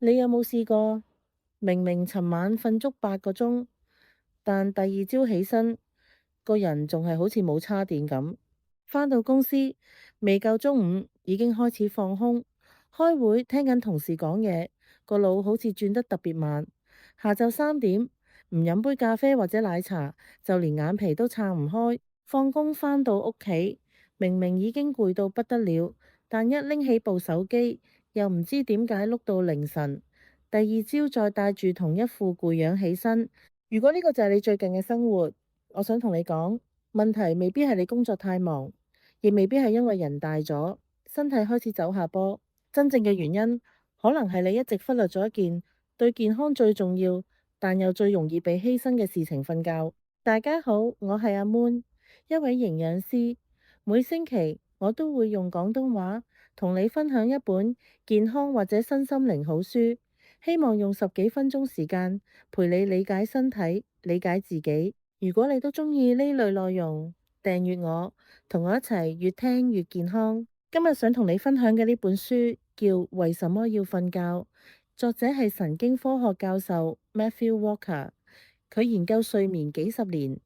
你有冇試過明明尋晚瞓足8個鐘，但第二朝起身個人仲係好似冇叉電咁？返到公司未夠中午已經開始放空，開會聽緊同事講嘢，個腦好似轉得特別慢。下晝3點唔飲杯咖啡或者奶茶，就連眼皮都撐唔開。放工返到屋企，明明已經攰到不得了，但一拎起部手機，又唔知點解碌到凌晨。第二朝再帶住同一副攰樣起身。如果呢個就係你最近嘅生活，我想同你講，問題未必係你工作太忙，亦未必係因為人大咗，身體開始走下坡。真正嘅原因可能係你一直忽略咗一件對健康最重要，但又最容易被犧牲嘅事情——瞓覺。大家好，我係阿 Moon，一位營養師。每星期我都會用廣東話同你分享一本健康或者身心靈好書，希望用十幾分鐘時間陪你理解身體、理解自己。如果你都鍾意呢類內容，訂閱我，同我一齊越聽越健康。今日想同你分享嘅呢本書叫《為什麼要瞓覺》，作者係神經科學教授 Matthew Walker。佢研究睡眠幾十年，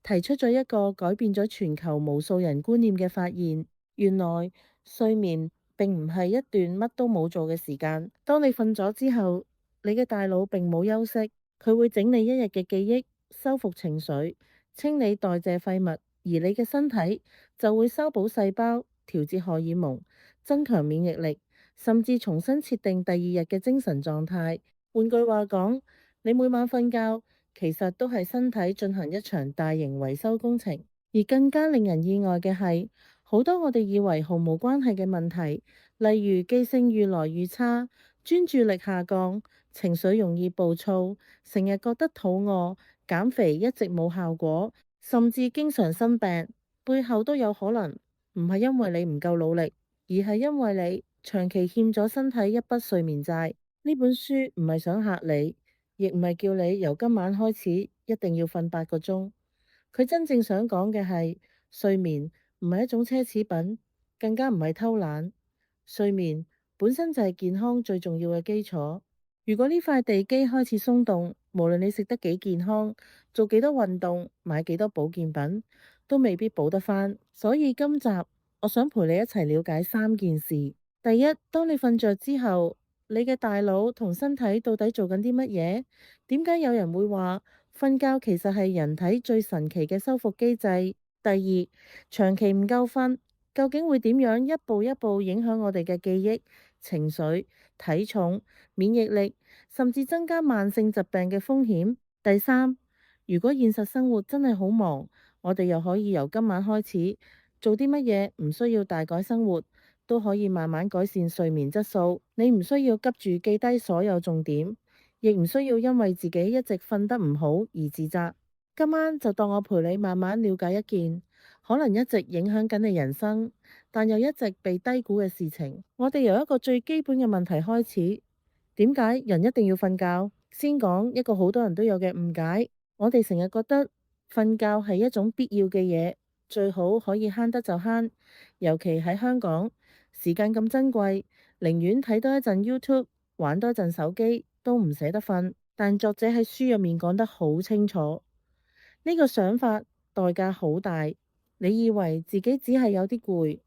提出咗一個改變咗全球無數人觀念嘅發現：原來睡眠並唔係一段乜都冇做嘅時間。當你瞓咗之後，你嘅大腦並冇休息，佢會整理一日嘅記憶，修復情緒，清理代謝廢物，而你嘅身體就會修補細胞，調節荷爾蒙，增強免疫力，甚至重新設定第二日嘅精神狀態。換句話講，你每晚瞓覺其實都係身體進行一場大型維修工程。而更加令人意外嘅係，好多我哋以為毫無關係嘅問題，例如記性越來越差、專注力下降、情緒容易暴躁、成日覺得肚餓、減肥一直冇效果，甚至經常生病，背後都有可能唔係因為你唔夠努力，而係因為你長期欠咗身體一筆睡眠債。呢本書唔係想嚇你，亦唔係叫你由今晚開始一定要瞓8個鐘。佢真正想講嘅係，睡眠唔係一種奢侈品，更加唔係偷懶。睡眠本身就係健康最重要嘅基礎。如果呢塊地基開始鬆動，無論你食得幾健康，做幾多運動，買幾多保健品，都未必補得返。所以今集我想陪你一齊了解3件事。第一，當你瞓着之後，你嘅大腦同身體到底做緊啲乜嘢？點解有人會話瞓覺其實係人體最神奇嘅修復機制？第二，長期唔夠瞓，究竟會點樣一步一步影響我哋嘅記憶、情緒、體重、免疫力，甚至增加慢性疾病嘅風險？第三，如果現實生活真係好忙，我哋又可以由今晚開始做啲乜嘢？唔需要大改生活，都可以慢慢改善睡眠質素。你唔需要急住記低所有重點，亦唔需要因為自己一直瞓得唔好而自責。今晚就當我陪你慢慢了解一件可能一直影響緊你人生，但又一直被低估嘅事情。我哋由一個最基本嘅問題開始：點解人一定要瞓覺？先講一個好多人都有嘅誤解，我哋成日覺得瞓覺係一種必要嘅嘢，最好可以慳得就慳。尤其喺香港，時間咁珍貴，寧願睇多一陣 YouTube，玩多一陣手機，都唔捨得瞓。但作者喺書入面講得好清楚，呢個想法代價好大。你以為自己只係有啲攰，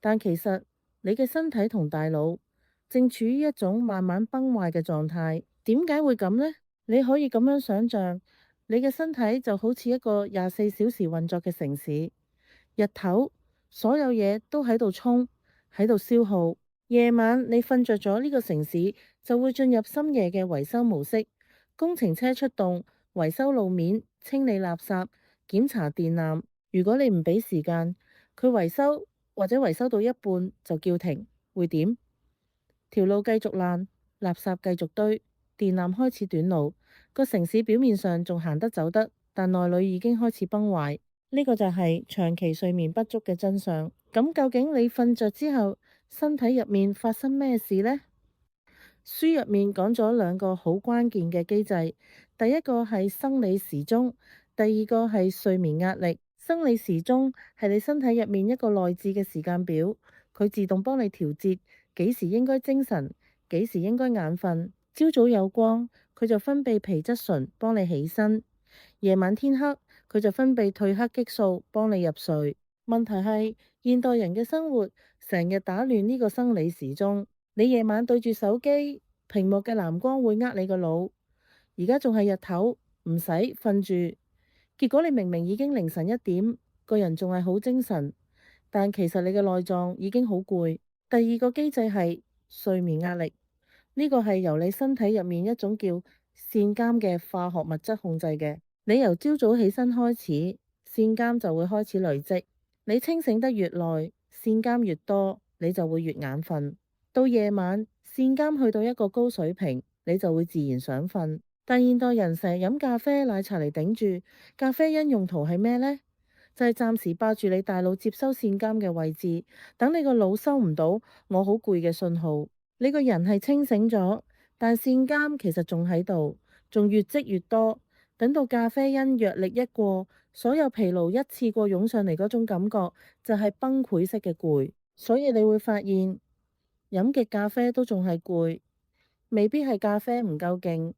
但其實你嘅身體同大腦正處於一種慢慢崩壞嘅狀態。點解會咁呢？你可以咁樣想象，你嘅身體就好似一個24小時運作嘅城市，日頭所有嘢都喺度衝，喺度消耗。夜晚你瞓着咗，呢個城市就會進入深夜嘅維修模式，工程車出動，維修路面、清理垃圾、檢查電纜。如果你唔俾時間，佢維修或者維修到一半就叫停，會點？條路繼續爛，垃圾繼續堆，電纜開始短路，個城市表面上仲行得走得，但內裏已經開始崩壞。呢個就係長期睡眠不足嘅真相。咁究竟你瞓着之後，身體入面發生咩事呢？書入面講咗兩個好關鍵嘅機制，第一個係生理時鐘，第二個係睡眠壓力。生理時鐘係你身體入面一個內置嘅時間表，佢自動幫你調節幾時應該精神，幾時應該眼瞓。朝早有光，佢就分泌皮質醇幫你起身；夜晚天黑，佢就分泌褪黑激素幫你入睡。問題係現代人嘅生活成日打亂呢個生理時鐘，你夜晚對住手機，屏幕嘅藍光會呃你個腦。而家仲係日頭，唔使瞓住，結果你明明已經凌晨1點，個人仲係好精神，但其實你嘅內臟已經好攰。第二個機制係睡眠壓力，呢個係由你身體入面一種叫腺苷嘅化學物質控制嘅。你由朝早起身開始，腺苷就會開始累積。你清醒得越耐，腺苷越多，你就會越眼瞓。到夜晚，腺苷去到一個高水平，你就會自然想瞓。但現代人成日飲咖啡、奶茶嚟頂住，咖啡因用途係咩呢？就係暫時霸住你大腦接收腺苷嘅位置，等你個腦收唔到我好攰嘅信號。你個人係清醒咗，但腺苷其實仲喺度，仲越積越多。等到咖啡因藥力一過，所有疲勞一次過湧上嚟嗰種感覺，就係崩潰式嘅攰。所以你會發現，飲極咖啡都仲係攰，未必係咖啡唔夠勁，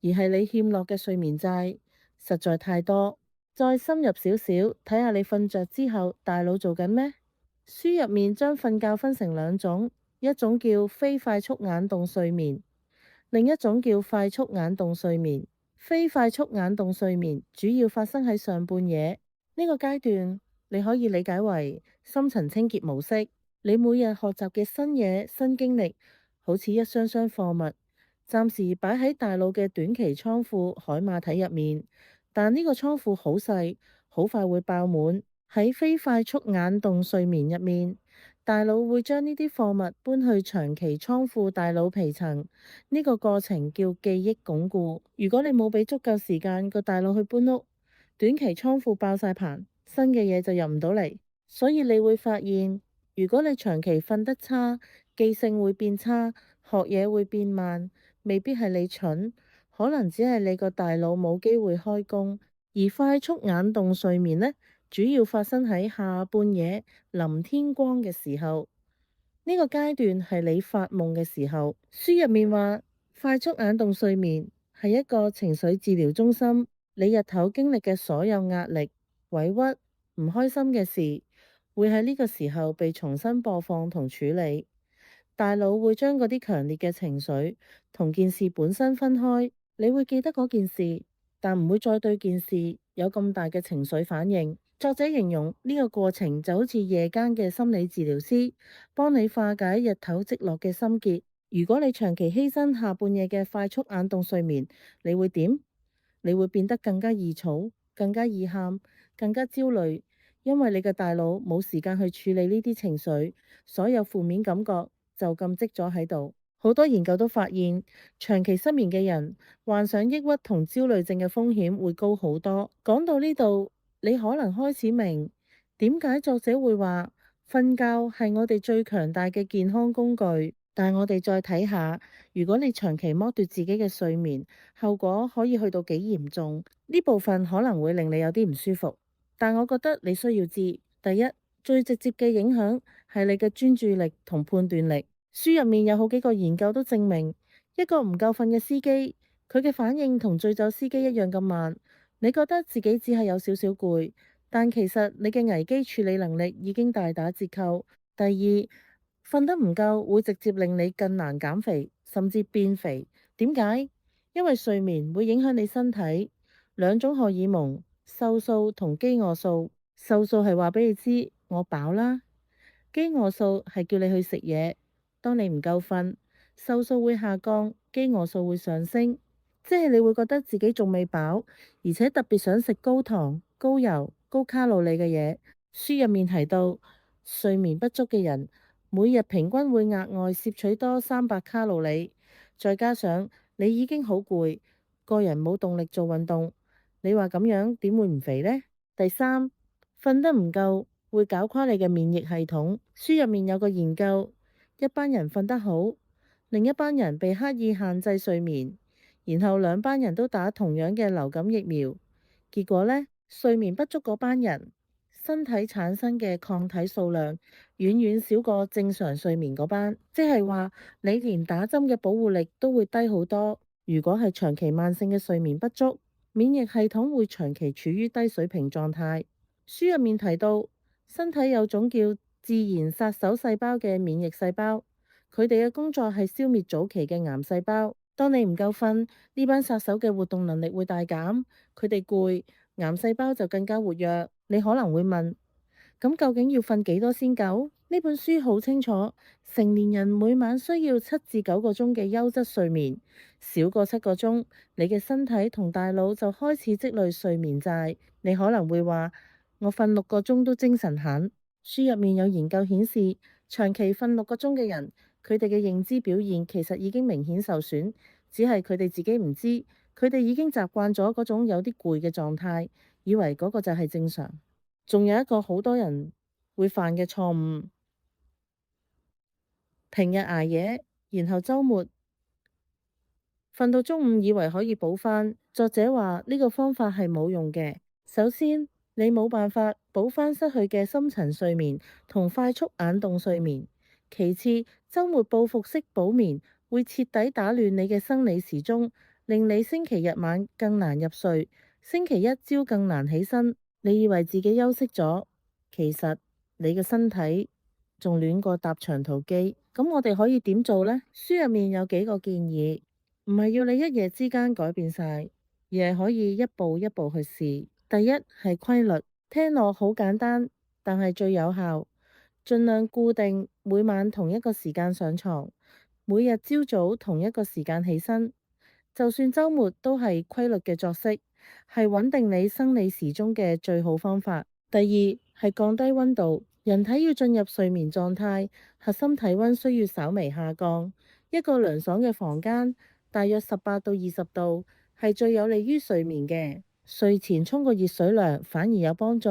而係你欠落嘅睡眠債實在太多。再深入少少，睇下你瞓着之後大腦做緊咩？書入面將瞓覺分成兩種，一種叫非快速眼動睡眠，另一種叫快速眼動睡眠。非快速眼動睡眠主要發生喺上半夜，呢個階段你可以理解為深層清潔模式。你每日學習嘅新嘢、新經歷，好似一箱箱貨物，暫時擺喺大腦嘅短期倉庫海馬體入面，但呢個倉庫好細，好快會爆滿。喺非快速眼動睡眠入面，大腦會將呢啲貨物搬去長期倉庫大腦皮層，呢個過程叫記憶鞏固。如果你冇俾足夠時間個大腦去搬屋，短期倉庫爆晒棚，新嘅嘢就入唔到嚟。所以你會發現，如果你長期瞓得差，記性會變差，學嘢會變慢，未必係你蠢，可能只係你個大腦冇機會開工。而快速眼動睡眠呢，主要發生喺下半夜臨天光嘅時候，呢個階段係你發夢嘅時候。書入面話，快速眼動睡眠係一個情緒治療中心，你日頭經歷嘅所有壓力、委屈、唔開心嘅事，會喺呢個時候被重新播放同處理。大腦會將嗰啲強烈嘅情緒同件事本身分開，你會記得嗰件事，但唔會再對件事有咁大嘅情緒反應。作者形容呢個過程就好似夜間嘅心理治療師幫你化解日頭積落嘅心結。如果你長期犧牲下半夜嘅快速眼動睡眠，你會點？你會變得更加易嘈、更加易喊、更加焦慮，因為你嘅大腦冇時間去處理呢啲情緒，所有負面感覺就咁積咗喺度。好多研究都發現，長期失眠嘅人患上抑鬱同焦慮症嘅風險會高好多。講到呢度，你可能開始明點解作者會話瞓覺係我哋最強大嘅健康工具。但我哋再睇下，如果你長期剝奪自己嘅睡眠，後果可以去到幾嚴重。呢部分可能會令你有啲唔舒服，但我覺得你需要知。第一，最直接嘅影響係你嘅專注力同判斷力。書入面有好幾個研究都證明，一個唔夠瞓嘅司機，佢嘅反應同醉酒司機一樣咁慢。你覺得自己只係有少少攰，但其實你嘅危機處理能力已經大打折扣。第二，瞓得唔夠會直接令你更難減肥，甚至變肥。點解？因為睡眠會影響你身體兩種荷爾蒙，瘦素同飢餓素。瘦素係話俾你知我飽啦，飢餓素係叫你去食嘢。當你唔夠瞓，瘦素會下降，飢餓素會上升，即係你會覺得自己仲未飽，而且特別想食高糖、高油、高卡路里嘅嘢。書入面提到，睡眠不足嘅人每日平均會額外攝取多300卡路里，再加上你已經好攰，個人冇動力做運動，你話咁樣點會唔肥呢？第三，瞓得唔夠會搞垮你嘅免疫系統。書入面有個研究，一班人瞓得好，另一班人被刻意限制睡眠，然後兩班人都打同樣嘅流感疫苗，結果呢，睡眠不足嗰班人身體產生嘅抗體數量遠遠少過正常睡眠嗰班，即係話你連打針嘅保護力都會低好多。如果係長期慢性嘅睡眠不足，免疫系統會長期處於低水平狀態。書入面提到，身體有種叫自然殺手細胞嘅免疫細胞，佢哋嘅工作係消滅早期嘅癌細胞。當你唔夠瞓，呢班殺手嘅活動能力會大減，佢哋攰，癌細胞就更加活躍。你可能會問，咁究竟要瞓幾多先夠？呢本書好清楚，成年人每晚需要7至9個鐘嘅優質睡眠，少過7個鐘，你嘅身體同大腦就開始積累睡眠債。你可能會話，我瞓6個鐘都精神閒。書入面有研究顯示，長期瞓6個鐘嘅人，佢哋嘅認知表現其實已經明顯受損，只係佢哋自己唔知，佢哋已經習慣咗嗰種有啲攰嘅狀態，以為嗰個就係正常。仲有一個好多人會犯嘅錯誤，平日捱夜，然後週末瞓到中午，以為可以補返。作者話呢個方法係冇用嘅。首先，你冇辦法補返失去嘅深層睡眠同快速眼動睡眠。其次，週末報復式補眠會徹底打亂你嘅生理時鐘，令你星期日晚更難入睡，星期一朝更難起身。你以為自己休息咗，其實你嘅身體仲亂過搭長途機。咁我哋可以點做呢？書入面有幾個建議，唔係要你一夜之間改變晒，而係可以一步一步去試。第一係規律，聽落好簡單，但係最有效。盡量固定每晚同一個時間上床，每日朝早同一個時間起身，就算週末都係規律嘅作息，係穩定你生理時鐘嘅最好方法。第二係降低溫度，人體要進入睡眠狀態，核心體溫需要稍微下降。一個涼爽嘅房間，大約18到20度，係最有利於睡眠嘅。睡前沖個熱水涼反而有幫助，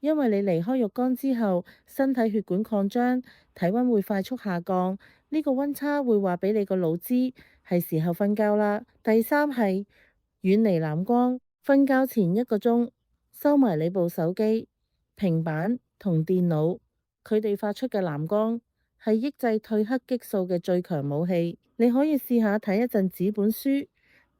因為你離開浴缸之後，身體血管擴張，體溫會快速下降。呢個溫差會話俾你個腦知係時候瞓覺啦。第三係遠離藍光，瞓覺前1個鐘收埋你部手機、平板同電腦，佢哋發出嘅藍光係抑制褪黑激素嘅最強武器。你可以試下睇一陣紙本書，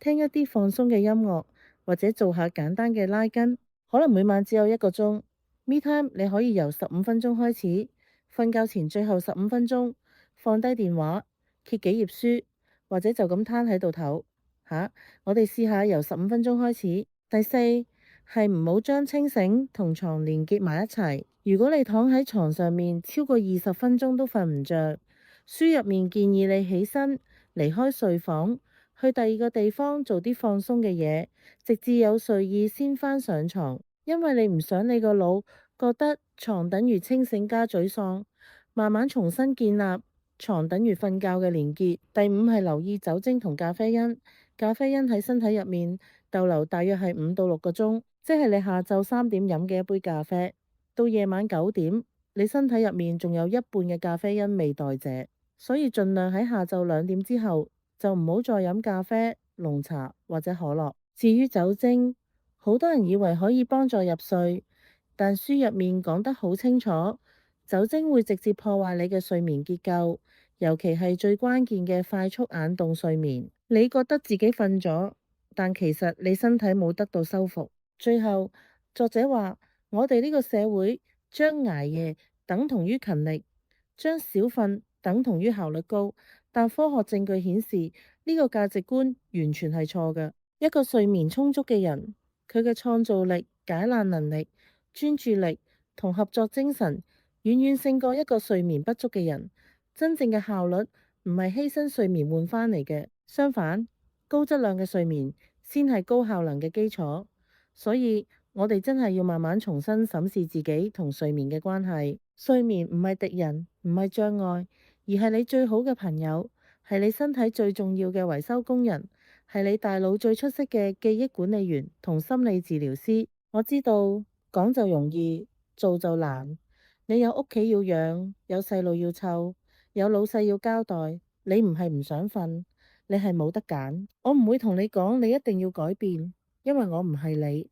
聽一啲放鬆嘅音樂，或者做下簡單嘅拉筋。可能每晚只有1個鐘。Me time 你可以由15分鐘開始，瞓覺前最後15分鐘放低電話，揭幾頁書，或者就咁攤喺度唞吓。我哋試下由15分鐘開始。第四係唔好將清醒同床連結埋一齊。如果你躺喺床上面超過20分鐘都瞓唔着，書入面建議你起身離開睡房，去第二個地方做啲放鬆嘅嘢，直至有睡意先返上床。因為你唔想你個腦覺得床等於清醒加沮喪，慢慢重新建立床等於瞓覺嘅連結。第五係留意酒精同咖啡因。咖啡因喺身體入面逗留大約係5到6個鐘，即係你下晝3點飲嘅一杯咖啡，到夜晚9點，你身體入面仲有一半嘅咖啡因未代謝，所以盡量喺下晝2點之後就唔好再飲咖啡、濃茶或者可樂。至於酒精，好多人以為可以幫助入睡，但書入面講得好清楚，酒精會直接破壞你嘅睡眠結構，尤其係最關鍵嘅快速眼動睡眠。你覺得自己瞓咗，但其實你身體冇得到修復。最後，作者話：我哋呢個社會將捱夜等同於勤力，將少瞓等同於效率高，但科學證據顯示呢個價值觀完全係錯嘅。一個睡眠充足嘅人，佢嘅創造力、解難能力、專注力同合作精神，遠遠勝過一個睡眠不足嘅人。真正嘅效率唔係犧牲睡眠換返嚟嘅，相反，高質量嘅睡眠先係高效能嘅基礎。所以我哋真係要慢慢重新審視自己同睡眠嘅關係。睡眠唔係敵人，唔係障礙，而係你最好嘅朋友，係你身體最重要嘅維修工人，係你大腦最出色嘅記憶管理員同心理治療師。我知道講就容易，做就難。你有屋企要養，有細路要湊，有老細要交代。你唔係唔想瞓，你係冇得揀。我唔會同你講你一定要改變，因為我唔係你。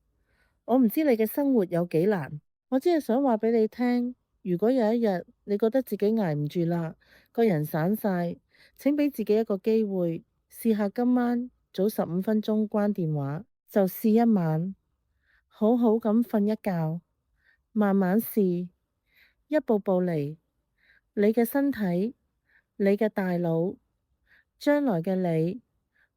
我唔知你嘅生活有幾難，我只係想話俾你聽，如果有一日你覺得自己捱唔住啦，個人散晒，請俾自己一個機會，試下今晚早15分鐘關電話，就試一晚，好好咁瞓一覺，慢慢試，一步步嚟。你嘅身體，你嘅大腦，將來嘅你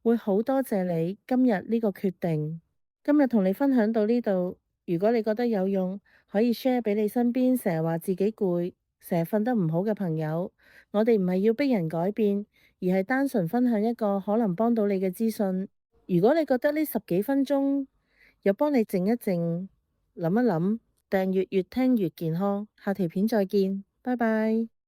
會好多謝你今日呢個決定。今日同你分享到呢度，如果你覺得有用，可以 share 俾你身邊成日話自己攰、成日瞓得唔好嘅朋友。我哋唔係要逼人改變，而係單純分享一個可能幫到你嘅資訊。如果你覺得呢十幾分鐘有幫你靜一靜、諗一諗，訂閱越聽越健康。下條片再見，拜拜。